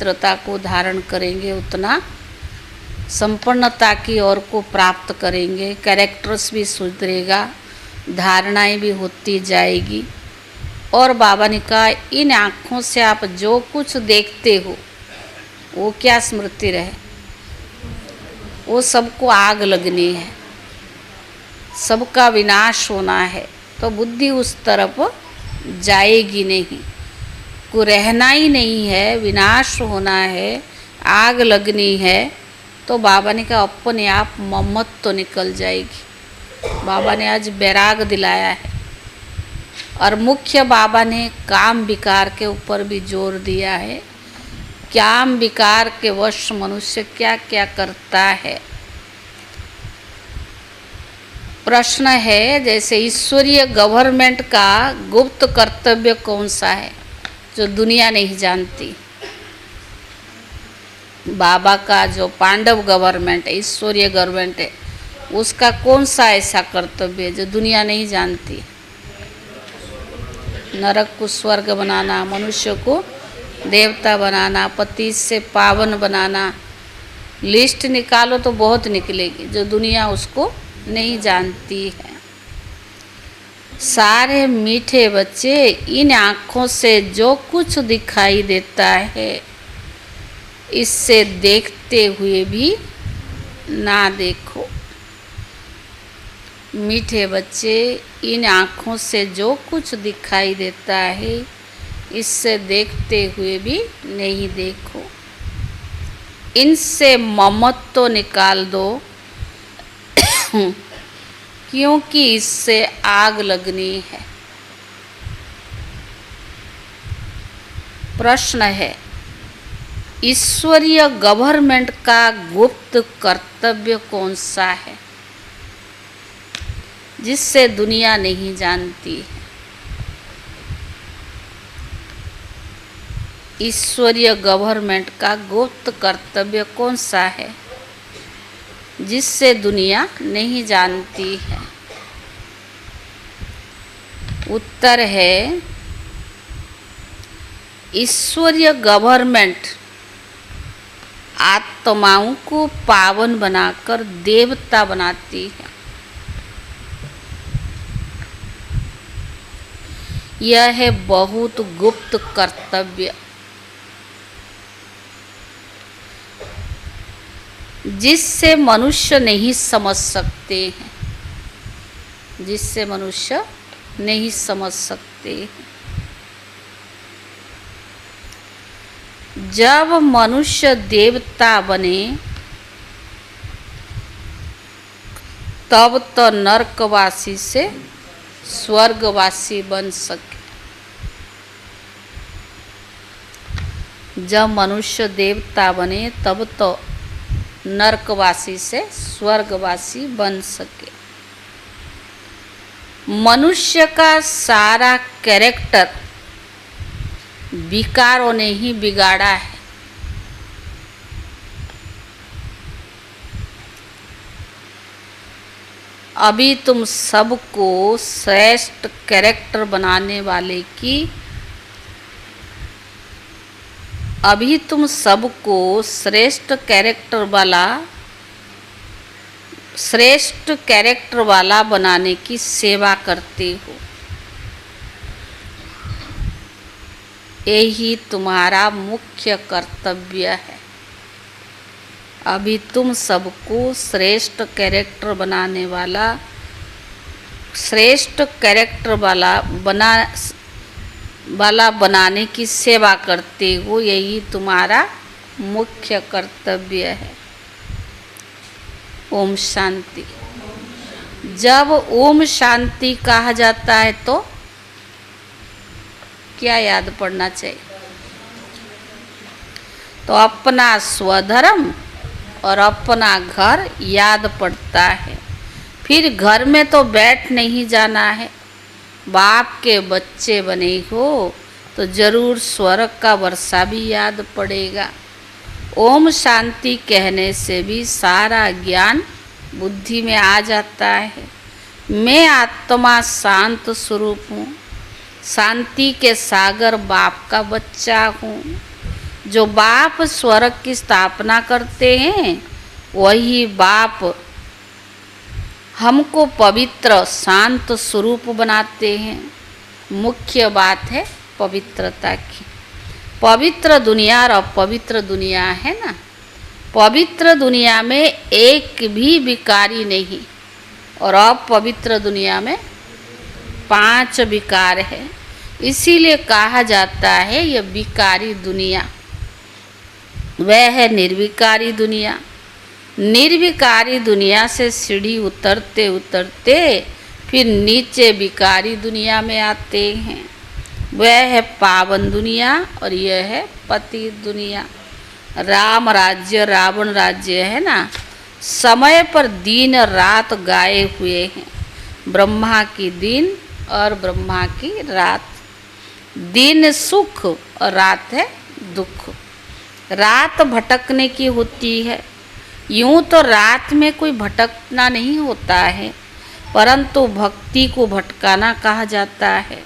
पवित्रता को धारण करेंगे उतना संपन्नता की ओर को प्राप्त करेंगे। कैरेक्टर्स भी सुधरेगा, धारणाएं भी होती जाएगी। और बाबा ने कहा इन आँखों से आप जो कुछ देखते हो वो क्या स्मृति रहे, वो सबको आग लगनी है, सबका विनाश होना है। तो बुद्धि उस तरफ जाएगी नहीं, को रहना ही नहीं है, विनाश होना है, आग लगनी है। तो बाबा ने कहा अपने आप मम्मत तो निकल जाएगी। बाबा ने आज बैराग दिलाया है। और मुख्य बाबा ने काम विकार के ऊपर भी जोर दिया है। काम विकार के वश मनुष्य क्या क्या करता है। प्रश्न है जैसे ईश्वरीय गवर्नमेंट का गुप्त कर्तव्य कौन सा है जो दुनिया नहीं जानती। बाबा का जो पांडव गवर्नमेंट है, ईश्वरीय गवर्नमेंट है, उसका कौन सा ऐसा कर्तव्य है जो दुनिया नहीं जानती। नरक को स्वर्ग बनाना, मनुष्य को देवता बनाना, पति से पावन बनाना। लिस्ट निकालो तो बहुत निकलेगी जो दुनिया उसको नहीं जानती है। सारे मीठे बच्चे, इन आँखों से जो कुछ दिखाई देता है इससे देखते हुए भी ना देखो। मीठे बच्चे, इन आँखों से जो कुछ दिखाई देता है इससे देखते हुए भी नहीं देखो। इनसे ममत्व निकाल दो क्योंकि इससे आग लगनी है। प्रश्न है ईश्वरीय गवर्नमेंट का गुप्त कर्तव्य कौन सा है जिससे दुनिया नहीं जानती है। ईश्वरीय गवर्नमेंट का गुप्त कर्तव्य कौन सा है जिससे दुनिया नहीं जानती है। उत्तर है ईश्वरीय गवर्नमेंट आत्माओं को पावन बनाकर देवता बनाती है। यह है बहुत गुप्त कर्तव्य जिससे मनुष्य नहीं समझ सकते हैं, जिससे मनुष्य नहीं समझ सकते हैं। जब मनुष्य देवता बने तब तो नरकवासी से स्वर्गवासी बन सके। जब मनुष्य देवता बने तब तो नरकवासी से स्वर्गवासी बन सके। मनुष्य का सारा कैरेक्टर विकारों ने ही बिगाड़ा है। अभी तुम सबको श्रेष्ठ कैरेक्टर बनाने वाले की, अभी तुम सबको श्रेष्ठ कैरेक्टर वाला बनाने की सेवा करते हो। यही तुम्हारा मुख्य कर्तव्य है। अभी तुम सबको श्रेष्ठ कैरेक्टर बनाने वाला, श्रेष्ठ कैरेक्टर वाला बनाने की सेवा करते हो। यही तुम्हारा मुख्य कर्तव्य है। ओम शांति। जब ओम शांति कहा जाता है तो क्या याद पड़ना चाहिए? तो अपना स्वधर्म और अपना घर याद पड़ता है। फिर घर में तो बैठ नहीं जाना है। बाप के बच्चे बने हो तो जरूर स्वर्ग का वर्षा भी याद पड़ेगा। ओम शांति कहने से भी सारा ज्ञान बुद्धि में आ जाता है। मैं आत्मा शांत स्वरूप हूँ, शांति के सागर बाप का बच्चा हूँ। जो बाप स्वर्ग की स्थापना करते हैं वही बाप हमको पवित्र शांत स्वरूप बनाते हैं। मुख्य बात है पवित्रता की। पवित्र दुनिया और अपवित्र दुनिया है ना। पवित्र दुनिया में एक भी विकारी नहीं और अपवित्र दुनिया में 5 विकार है। इसीलिए कहा जाता है यह विकारी दुनिया। वह है निर्विकारी दुनिया। निर्विकारी दुनिया से सीढ़ी उतरते उतरते फिर नीचे विकारी दुनिया में आते हैं। वह है पावन दुनिया और यह है पतित दुनिया। राम राज्य रावण राज्य है ना, समय पर दिन रात गाए हुए हैं। ब्रह्मा की दिन और ब्रह्मा की रात। दिन सुख और रात है दुख। रात भटकने की होती है। यूं तो रात में कोई भटकना नहीं होता है, परंतु भक्ति को भटकाना कहा जाता है।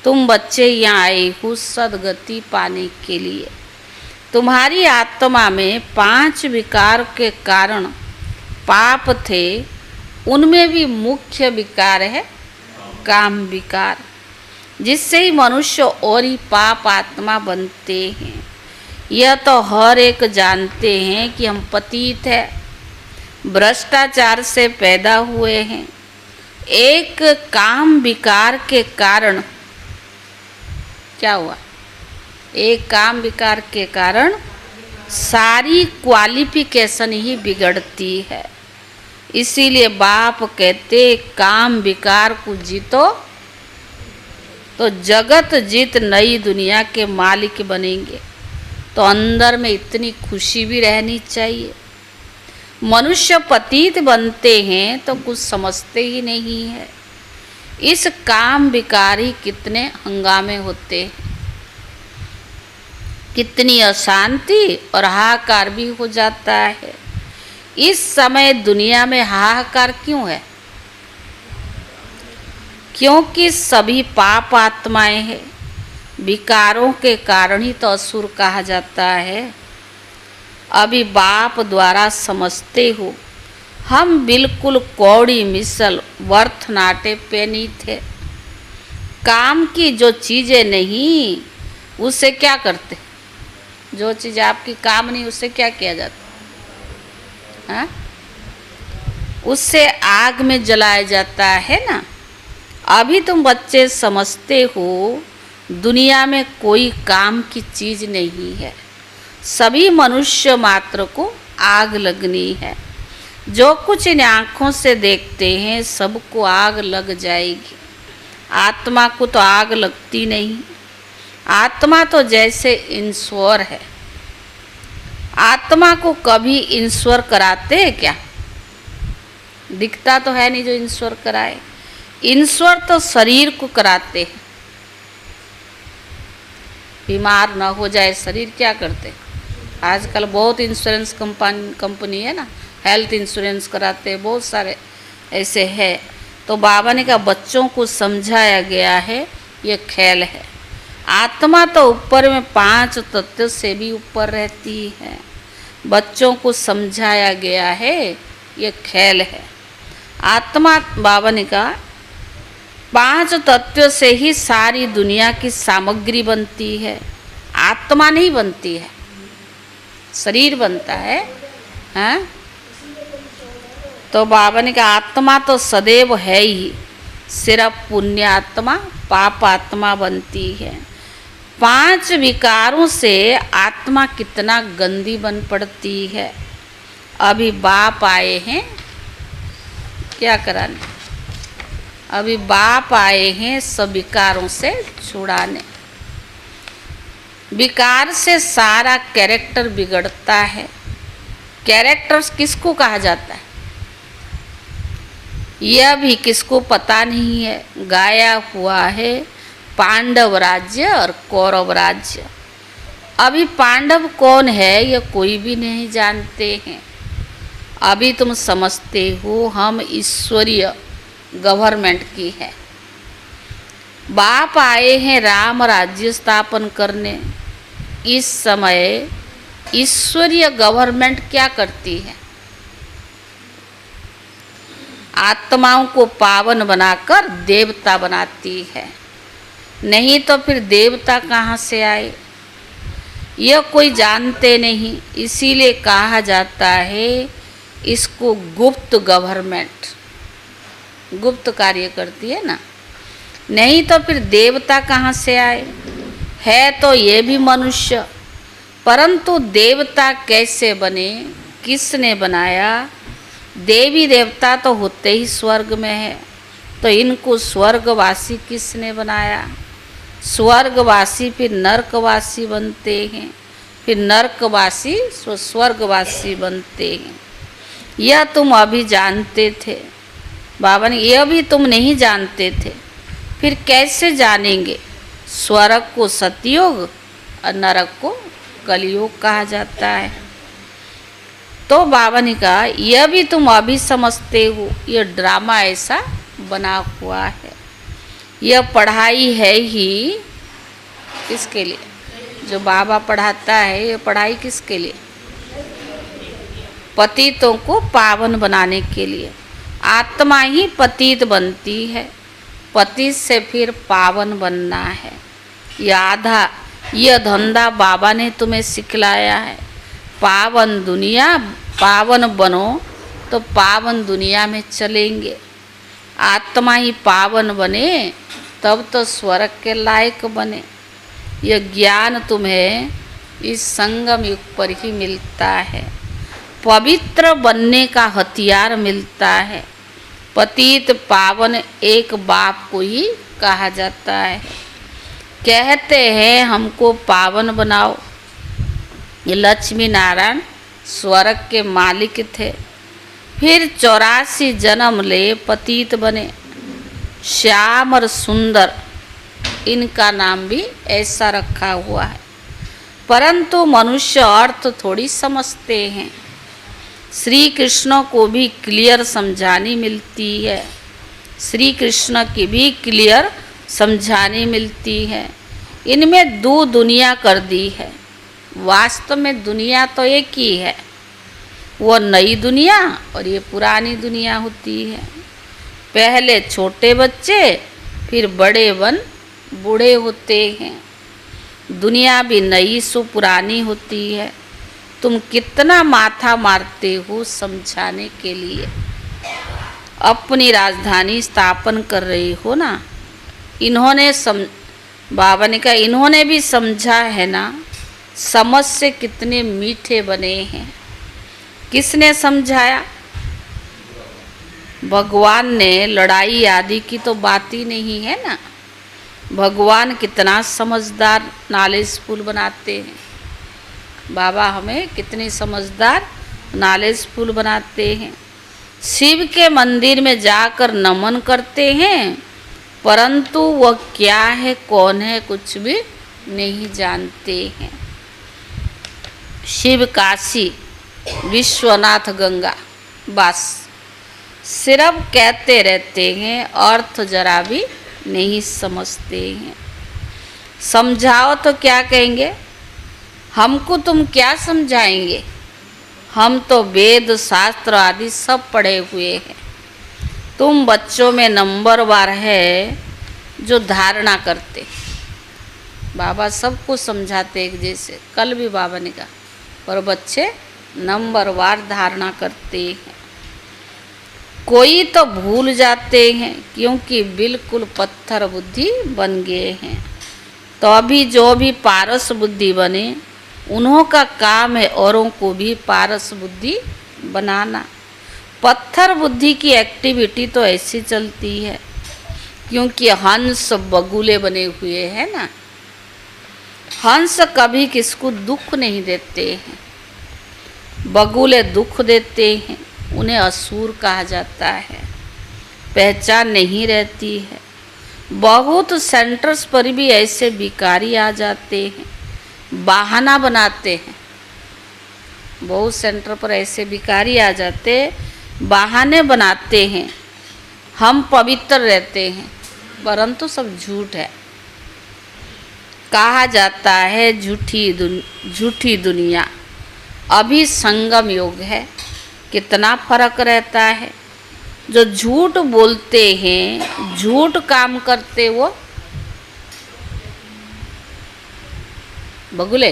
तुम बच्चे यहाँ आए हो सदगति पाने के लिए। तुम्हारी आत्मा में 5 विकार के कारण पाप थे। उनमें भी मुख्य विकार है काम विकार, जिससे ही मनुष्य और ही पाप आत्मा बनते हैं। यह तो हर एक जानते हैं कि हम पतित है, भ्रष्टाचार से पैदा हुए हैं। एक काम विकार के कारण क्या हुआ? एक काम विकार के कारण सारी क्वालिफिकेशन ही बिगड़ती है। इसीलिए बाप कहते काम विकार को जीतो तो जगत जीत नई दुनिया के मालिक बनेंगे। तो अंदर में इतनी खुशी भी रहनी चाहिए। मनुष्य पतित बनते हैं तो कुछ समझते ही नहीं है। इस काम विकारी कितने हंगामे होते हैं, कितनी अशांति और हाहाकार भी हो जाता है। इस समय दुनिया में हाहाकार क्यों है? क्योंकि सभी पाप आत्माएं हैं। विकारों के कारण ही तो असुर कहा जाता है। अभी बाप द्वारा समझते हो, हम बिल्कुल कौड़ी मिसल वर्थ नाटे पे नहीं थे। काम की जो चीज़ें नहीं उससे क्या करते? जो चीज़ आपकी काम नहीं उससे क्या किया जाता है? उससे आग में जलाया जाता है ना। अभी तुम बच्चे समझते हो दुनिया में कोई काम की चीज़ नहीं है। सभी मनुष्य मात्र को आग लगनी है। जो कुछ इन आँखों से देखते हैं सबको आग लग जाएगी। आत्मा को तो आग लगती नहीं। आत्मा तो जैसे ईश्वर है। आत्मा को कभी ईश्वर कराते हैं क्या? दिखता तो है नहीं जो ईश्वर कराए। ईश्वर तो शरीर को कराते हैं। बीमार न हो जाए शरीर क्या करते? आजकल बहुत इंश्योरेंस कंपनी है ना, हेल्थ इंश्योरेंस कराते हैं, बहुत सारे ऐसे है। तो बाबा ने कहा बच्चों को समझाया गया है ये खेल है। आत्मा तो ऊपर में 5 तत्व से भी ऊपर रहती है। बच्चों को समझाया गया है ये खेल है। आत्मा बाबा ने कहा 5 तत्व से ही सारी दुनिया की सामग्री बनती है। आत्मा नहीं बनती है, शरीर बनता है। हाँ? तो बाबा ने कहा आत्मा तो सदैव है ही, सिर्फ पुण्य आत्मा पाप आत्मा बनती है। 5 विकारों से आत्मा कितना गंदी बन पड़ती है। अभी बाप आए हैं क्या कराने? अभी बाप आए हैं सब विकारों से छुड़ाने। विकार से सारा कैरेक्टर बिगड़ता है। कैरेक्टर किसको कहा जाता है यह भी किसको पता नहीं है। गाया हुआ है पांडव राज्य और कौरव राज्य। अभी पांडव कौन है यह कोई भी नहीं जानते हैं। अभी तुम समझते हो हम ईश्वरीय गवर्नमेंट की है। बाप आए हैं राम राज्य स्थापन करने। इस समय ईश्वरीय गवर्नमेंट क्या करती है? आत्माओं को पावन बनाकर देवता बनाती है। नहीं तो फिर देवता कहाँ से आए? यह कोई जानते नहीं, इसीलिए कहा जाता है इसको गुप्त गवर्नमेंट, गुप्त कार्य करती है ना। नहीं तो फिर देवता कहाँ से आए? है तो ये भी मनुष्य, परंतु देवता कैसे बने, किसने बनाया? देवी देवता तो होते ही स्वर्ग में है, तो इनको स्वर्गवासी किसने बनाया? स्वर्गवासी फिर नरकवासी बनते हैं, फिर नरकवासी स्वर्गवासी बनते हैं। यह तुम अभी जानते थे बाबा ने, यह भी तुम नहीं जानते थे, फिर कैसे जानेंगे? स्वर्ग को सतयुग और नरक को कलयुग कहा जाता है। तो बाबा ने कहा यह भी तुम अभी समझते हो, यह ड्रामा ऐसा बना हुआ है। यह पढ़ाई है ही किसके लिए? जो बाबा पढ़ाता है, यह पढ़ाई किसके लिए? पतितों को पावन बनाने के लिए। आत्मा ही पतित बनती है, पतित से फिर पावन बनना है। यह धंधा बाबा ने तुम्हें सिखलाया है। पावन दुनिया, पावन बनो तो पावन दुनिया में चलेंगे। आत्मा ही पावन बने तब तो स्वर्ग के लायक बने। यह ज्ञान तुम्हें इस संगम युग पर ही मिलता है। पवित्र बनने का हथियार मिलता है। पतित पावन एक बाप को ही कहा जाता है। कहते हैं हमको पावन बनाओ। ये लक्ष्मी नारायण स्वर्ग के मालिक थे, फिर 84 जन्म ले पतित बने। श्याम और सुंदर इनका नाम भी ऐसा रखा हुआ है, परंतु मनुष्य अर्थ थोड़ी समझते हैं। श्री कृष्ण को भी क्लियर समझानी मिलती है, श्री कृष्ण की भी क्लियर समझानी मिलती है। इनमें दो दुनिया कर दी है। वास्तव में दुनिया तो एक ही है, वो नई दुनिया और ये पुरानी दुनिया होती है। पहले छोटे बच्चे, फिर बड़े बन बूढ़े होते हैं। दुनिया भी नई सो पुरानी होती है। तुम कितना माथा मारते हो समझाने के लिए। अपनी राजधानी स्थापन कर रहे हो ना। इन्होंने बाबा ने कहा इन्होंने भी समझा है ना। समझ से कितने मीठे बने हैं। किसने समझाया? भगवान ने। लड़ाई आदि की तो बात ही नहीं है ना। भगवान कितना समझदार नॉलेजफुल बनाते हैं। बाबा हमें कितने समझदार नॉलेजफुल बनाते हैं। शिव के मंदिर में जाकर नमन करते हैं, परंतु वह क्या है, कौन है, कुछ भी नहीं जानते हैं। शिव काशी विश्वनाथ गंगा बस सिर्फ कहते रहते हैं, अर्थ जरा भी नहीं समझते हैं। समझाओ तो क्या कहेंगे? हमको तुम क्या समझाएंगे? हम तो वेद शास्त्र आदि सब पढ़े हुए हैं। तुम बच्चों में नंबरवार है जो धारणा करते। बाबा सबको समझाते एक जैसे, कल भी बाबा ने कहा, पर बच्चे नंबरवार धारणा करते हैं। कोई तो भूल जाते हैं क्योंकि बिल्कुल पत्थर बुद्धि बन गए हैं। तो अभी जो भी पारस बुद्धि बने, उन्हों का काम है औरों को भी पारस बुद्धि बनाना। पत्थर बुद्धि की एक्टिविटी तो ऐसी चलती है क्योंकि हंस बगुले बने हुए हैं ना। हंस कभी किसको दुख नहीं देते हैं, बगुले दुख देते हैं। उन्हें असुर कहा जाता है, पहचान नहीं रहती है। बहुत सेंटर्स पर भी ऐसे भिखारी आ जाते हैं, बहाना बनाते हैं। बहुत सेंटर पर ऐसे भिखारी आ जाते, बहाने बनाते हैं। हम पवित्र रहते हैं, परंतु सब झूठ है। कहा जाता है झूठी दुनिया। अभी संगम युग है। कितना फर्क रहता है। जो झूठ बोलते हैं, झूठ काम करते, वो बगुले,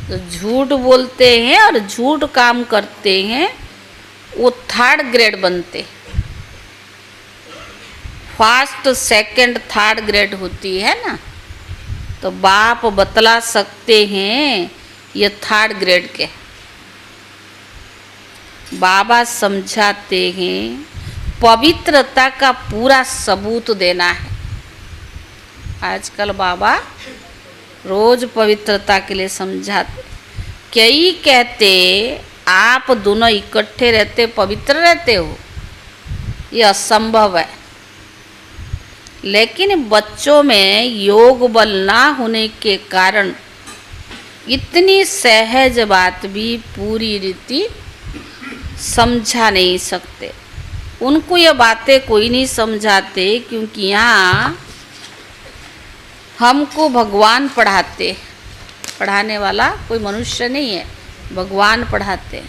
तो झूठ बोलते हैं और झूठ काम करते हैं, वो थर्ड ग्रेड बनते। फर्स्ट सेकंड थर्ड ग्रेड होती है ना, तो बाप बतला सकते हैं ये थर्ड ग्रेड के। बाबा समझाते हैं पवित्रता का पूरा सबूत देना है। आजकल बाबा रोज पवित्रता के लिए समझाते। कई कहते आप दोनों इकट्ठे रहते पवित्र रहते हो, यह असंभव है। लेकिन बच्चों में योग बल ना होने के कारण इतनी सहज बात भी पूरी रीति समझा नहीं सकते। उनको ये बातें कोई नहीं समझाते, क्योंकि यहाँ हमको भगवान पढ़ाते। पढ़ाने वाला कोई मनुष्य नहीं है, भगवान पढ़ाते।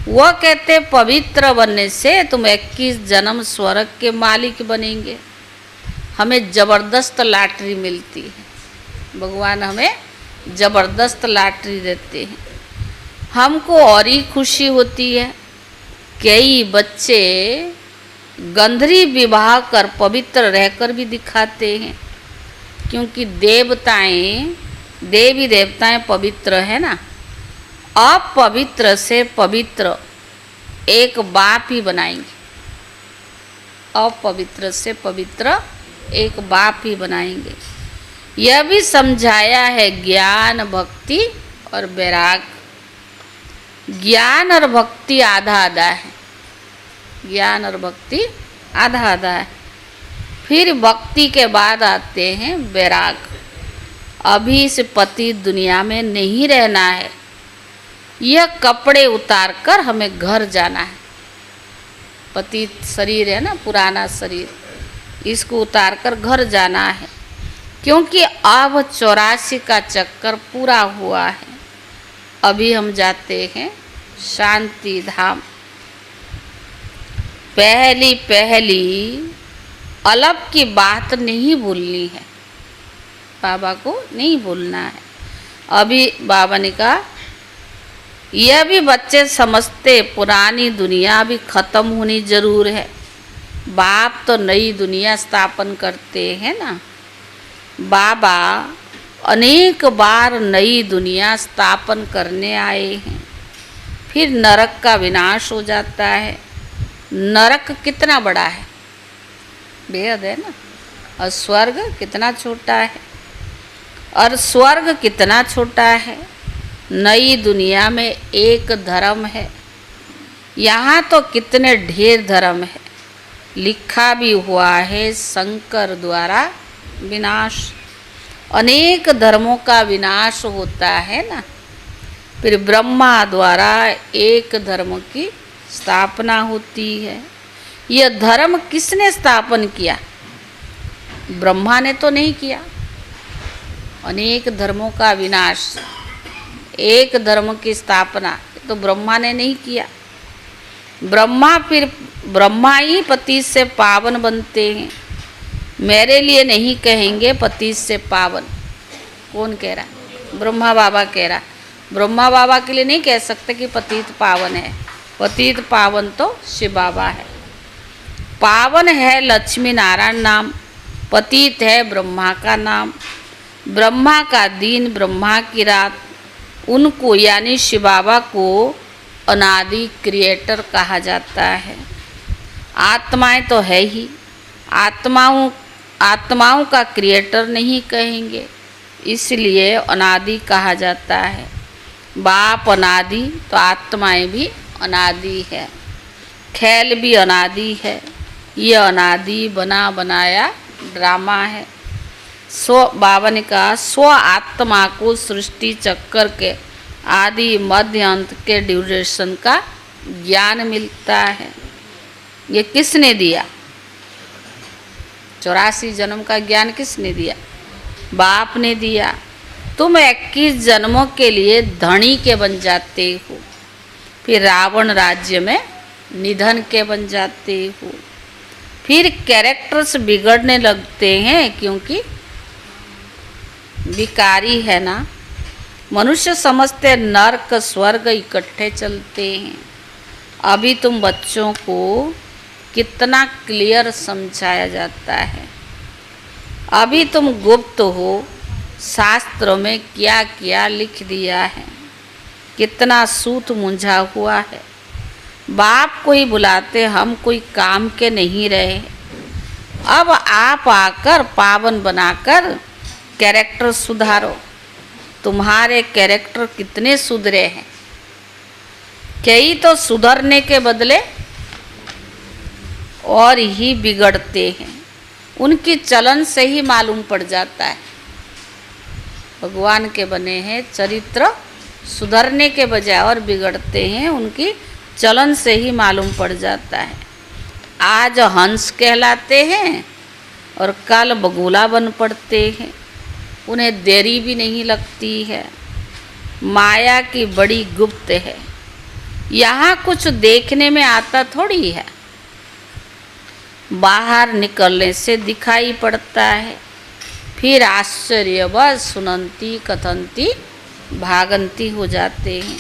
वह कहते पवित्र बनने से तुम 21 जन्म स्वर्ग के मालिक बनेंगे। हमें ज़बरदस्त लॉटरी मिलती है। भगवान हमें ज़बरदस्त लॉटरी देते हैं। हमको और ही खुशी होती है। कई बच्चे गंधरी विवाह कर पवित्र रहकर भी दिखाते हैं, क्योंकि देवी देवताएं पवित्र है ना। अपवित्र से पवित्र एक बाप ही बनाएंगे। अपवित्र से पवित्र एक बाप ही बनाएंगे। यह भी समझाया है ज्ञान, भक्ति और वैराग। ज्ञान और भक्ति आधा आधा है। ज्ञान और भक्ति आधा आधा है। फिर भक्ति के बाद आते हैं वैराग। अभी इस पति दुनिया में नहीं रहना है। यह कपड़े उतार कर हमें घर जाना है। पति शरीर है ना, पुराना शरीर, इसको उतार कर घर जाना है, क्योंकि अब 84 का चक्कर पूरा हुआ है। अभी हम जाते हैं शांति धाम। पहली अलग की बात नहीं भूलनी है। बाबा को नहीं भूलना है। अभी बाबा ने कहा यह भी बच्चे समझते पुरानी दुनिया भी खत्म होनी जरूर है। बाप तो नई दुनिया स्थापन करते हैं ना। बाबा अनेक बार नई दुनिया स्थापन करने आए हैं। फिर नरक का विनाश हो जाता है। नरक कितना बड़ा है, बेहद है ना। और स्वर्ग कितना छोटा है, और स्वर्ग कितना छोटा है। नई दुनिया में एक धर्म है, यहाँ तो कितने ढेर धर्म है। लिखा भी हुआ है शंकर द्वारा विनाश। अनेक धर्मों का विनाश होता है ना। फिर ब्रह्मा द्वारा एक धर्म की स्थापना होती है। यह धर्म किसने स्थापन किया? ब्रह्मा ने तो नहीं किया। अनेक धर्मों का विनाश, एक धर्म की स्थापना तो ब्रह्मा ने नहीं किया। ब्रह्मा ही पति से पावन बनते हैं। मेरे लिए नहीं कहेंगे पति से पावन। कौन कह रहा? ब्रह्मा बाबा कह रहा। ब्रह्मा बाबा के लिए नहीं कह सकते कि पतित पावन है। पतित पावन तो शिव बाबा है। पावन है लक्ष्मी नारायण नाम, पतित है ब्रह्मा का नाम। ब्रह्मा का दिन, ब्रह्मा की रात, उनको यानी शिव बाबा को अनादि क्रिएटर कहा जाता है। आत्माएं तो है ही, आत्माओं का क्रिएटर नहीं कहेंगे, इसलिए अनादि कहा जाता है। बाप अनादि तो आत्माएं भी अनादि है। खेल भी अनादि है। ये अनादि बना बनाया ड्रामा है। बाबा ने कहा स्व आत्मा को सृष्टि चक्कर के आदि मध्य अंत के ड्यूरेशन का ज्ञान मिलता है। ये किसने दिया? 84 जन्म का ज्ञान किसने दिया? बाप ने दिया। तुम 21 जन्मों के लिए धनी के बन जाते हो, फिर रावण राज्य में निधन के बन जाते हो। फिर कैरेक्टर्स बिगड़ने लगते हैं क्योंकि विकारी है ना। मनुष्य समझते नर्क स्वर्ग इकट्ठे चलते हैं। अभी तुम बच्चों को कितना क्लियर समझाया जाता है। अभी तुम गुप्त हो, शास्त्रों में क्या क्या लिख दिया है, कितना सूत मुंझा हुआ है। बाप को ही बुलाते, हम कोई काम के नहीं रहे। अब आप आकर पावन बनाकर कैरेक्टर सुधारो। तुम्हारे कैरेक्टर कितने सुधरे हैं। कई तो सुधरने के बदले और ही बिगड़ते हैं। उनकी चलन से ही मालूम पड़ जाता है। भगवान के बने हैं, चरित्र सुधरने के बजाय और बिगड़ते हैं, उनकी चलन से ही मालूम पड़ जाता है। आज हंस कहलाते हैं और कल बगुला बन पड़ते हैं। उन्हें देरी भी नहीं लगती है। माया की बड़ी गुप्त है। यहाँ कुछ देखने में आता थोड़ी है, बाहर निकलने से दिखाई पड़ता है। फिर आश्चर्यवश सुनंती कथंती भागंती हो जाते हैं।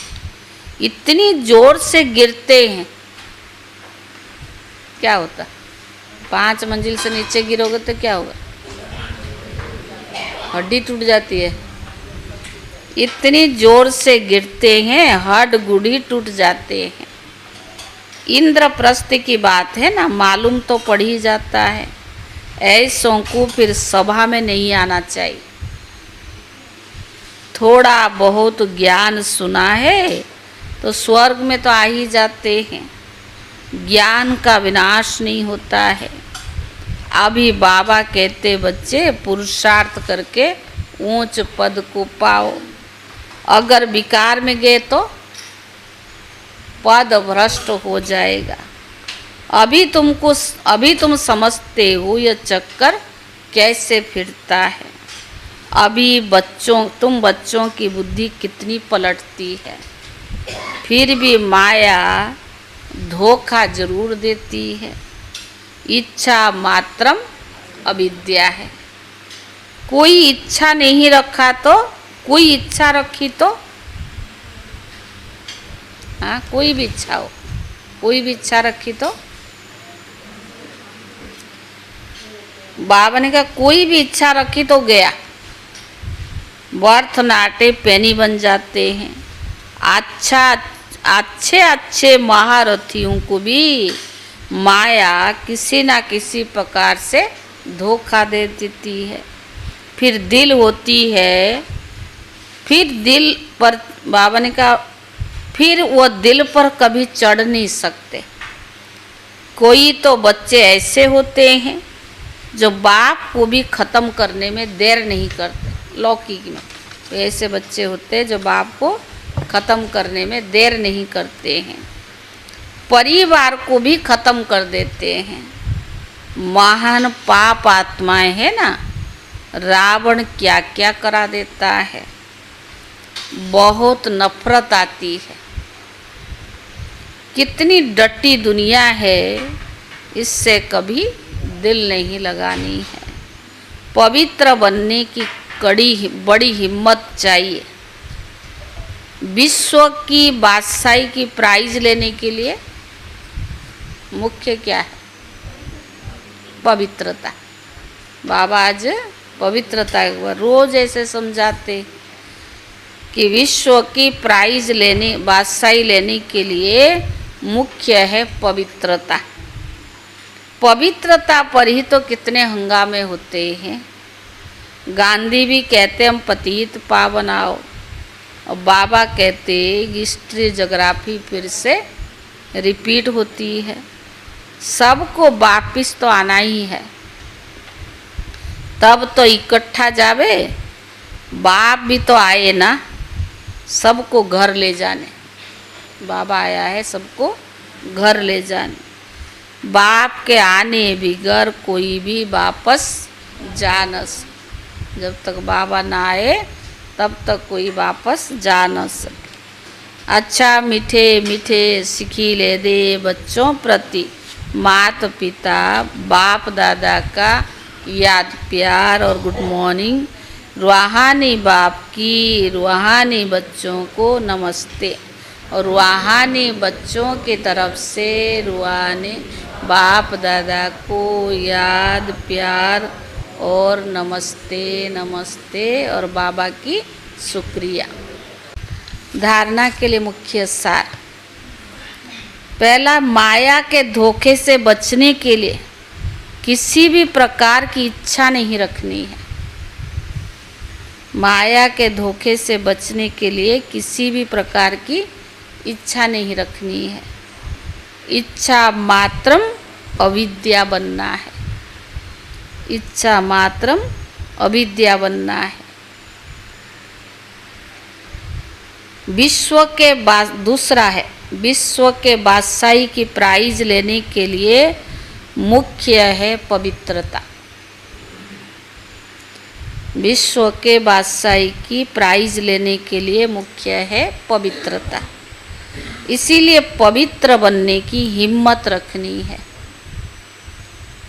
इतनी जोर से गिरते हैं, क्या होता? 5 मंजिल से नीचे गिरोगे तो क्या होगा? हड्डी टूट जाती है। इतनी जोर से गिरते हैं, हड्ड गुड़ी टूट जाते हैं। इंद्रप्रस्थ की बात है ना, मालूम तो पड़ ही जाता है। ऐसों को फिर सभा में नहीं आना चाहिए। थोड़ा बहुत ज्ञान सुना है तो स्वर्ग में तो आ ही जाते हैं। ज्ञान का विनाश नहीं होता है। अभी बाबा कहते बच्चे पुरुषार्थ करके ऊंच पद को पाओ। अगर विकार में गए तो पद भ्रष्ट हो जाएगा। अभी तुम समझते हो यह चक्कर कैसे फिरता है। अभी तुम बच्चों की बुद्धि कितनी पलटती है। फिर भी माया धोखा जरूर देती है। इच्छा मात्रम अविद्या है। कोई इच्छा नहीं रखा तो, कोई इच्छा रखी तो, हाँ कोई भी इच्छा हो, कोई भी इच्छा रखी तो, बाबा ने कहा कोई भी इच्छा रखी तो गया। बर्थ नाटे पैनी बन जाते हैं। अच्छे महारथियों को भी माया किसी ना किसी प्रकार से धोखा दे देती है। फिर दिल होती है, फिर दिल पर बाबा ने कहा फिर वो दिल पर कभी चढ़ नहीं सकते। कोई तो बच्चे ऐसे होते हैं जो बाप को भी ख़त्म करने में देर नहीं करते। लौकिक में तो ऐसे बच्चे होते हैं जो बाप को ख़त्म करने में देर नहीं करते हैं। परिवार को भी ख़त्म कर देते हैं। महान पाप आत्माएं है ना, रावण क्या क्या करा देता है। बहुत नफरत आती है। कितनी डटी दुनिया है, इससे कभी दिल नहीं लगानी है। पवित्र बनने की बड़ी हिम्मत चाहिए। विश्व की बादशाही की प्राइज लेने के लिए मुख्य क्या है? पवित्रता। बाबा आज पवित्रता रोज ऐसे समझाते कि विश्व की प्राइज लेने, बादशाही लेने के लिए मुख्य है पवित्रता। पवित्रता पर ही तो कितने हंगामे होते हैं। गांधी भी कहते हम पतित पावन आओ, और बाबा कहते हिस्ट्री जोग्राफी फिर से रिपीट होती है। सबको वापिस तो आना ही है। तब तो इकट्ठा जावे। बाप भी तो आए ना सबको घर ले जाने। बाबा आया है सबको घर ले जाने। बाप के आने बिगर कोई भी वापस जा न जब तक बाबा ना आए तब तक कोई वापस जा न सके। अच्छा मीठे मीठे सिखिले दे बच्चों प्रति माता पिता बाप दादा का याद प्यार और गुड मॉर्निंग। रूहानी बाप की रूहानी बच्चों को नमस्ते और रूहानी बच्चों की तरफ से रूहानी बाप दादा को याद प्यार और नमस्ते नमस्ते और बाबा की शुक्रिया। धारणा के लिए मुख्य सार। पहला, माया के धोखे से बचने के लिए किसी भी प्रकार की इच्छा नहीं रखनी है। माया के धोखे से बचने के लिए किसी भी प्रकार की इच्छा नहीं रखनी है। इच्छा मात्रम अविद्या बनना है। इच्छा मात्रम अविद्या बनना है। दूसरा है, विश्व के बादशाही की प्राइज लेने के लिए मुख्य है पवित्रता। विश्व के बादशाही की प्राइज लेने के लिए मुख्य है पवित्रता। इसीलिए पवित्र बनने की हिम्मत रखनी है।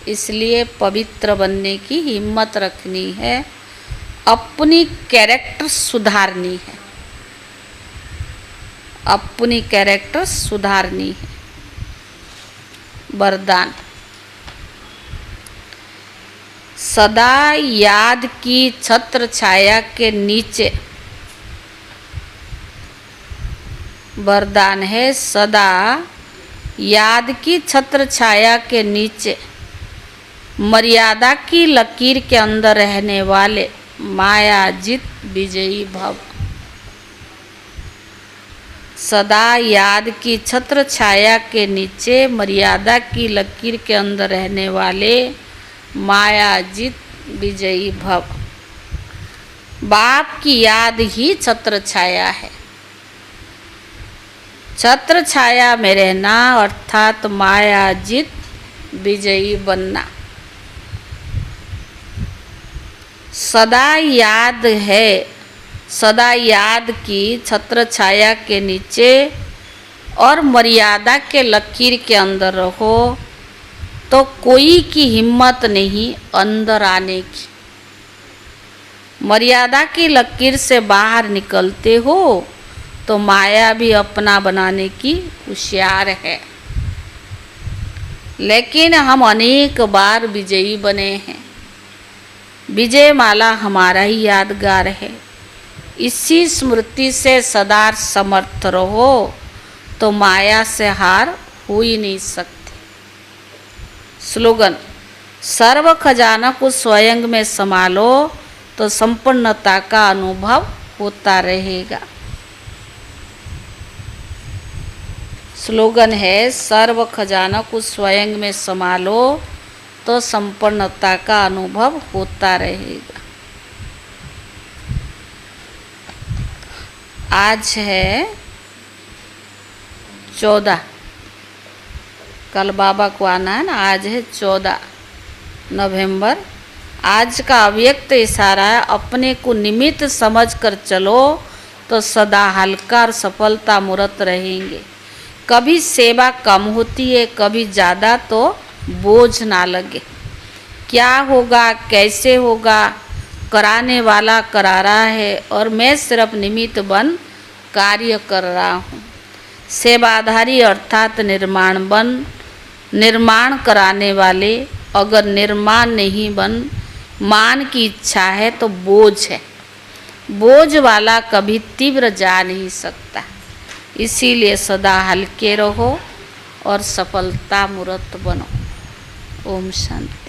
इसलिए पवित्र बनने की हिम्मत रखनी है। अपनी कैरेक्टर सुधारनी है। अपनी कैरेक्टर सुधारनी है। वरदान। सदा याद की छत्र छाया के नीचे। वरदान है, सदा याद की छत्र छाया के नीचे मर्यादा की लकीर के अंदर रहने वाले मायाजित विजयी भव। सदा याद की छत्र छाया के नीचे मर्यादा की लकीर के अंदर रहने वाले मायाजित विजयी भव। बाप की याद ही छत्र छाया है। छत्र छाया में रहना अर्थात मायाजित विजयी बनना। सदा याद है, सदा याद की छत्र छाया के नीचे और मर्यादा के लकीर के अंदर रहो तो कोई की हिम्मत नहीं अंदर आने की। मर्यादा की लकीर से बाहर निकलते हो तो माया भी अपना बनाने की होशियार है। लेकिन हम अनेक बार विजयी बने हैं। विजय माला हमारा ही यादगार है। इसी स्मृति से सदा समर्थ रहो तो माया से हार हो ही नहीं सकती। स्लोगन। सर्व खजाना को स्वयं में संभालो तो संपन्नता का अनुभव होता रहेगा। स्लोगन है, सर्व खजाना को स्वयं में संभालो तो संपन्नता का अनुभव होता रहेगा। आज है 14, कल बाबा को आना है ना। आज है 14 नवंबर। आज का अव्यक्त इशारा है, अपने को निमित्त समझ कर चलो तो सदा हल्का और सफलता मूर्त रहेंगे। कभी सेवा कम होती है, कभी ज़्यादा, तो बोझ ना लगे। क्या होगा कैसे होगा कराने वाला करा रहा है और मैं सिर्फ निमित्त बन कार्य कर रहा हूँ। सेवाधारी अर्थात निर्माण कराने वाले। अगर निर्माण नहीं बन मान की इच्छा है तो बोझ है। बोझ वाला कभी तीव्र जा नहीं सकता। इसीलिए सदा हल्के रहो और सफलता मूर्त बनो। ओम शांति।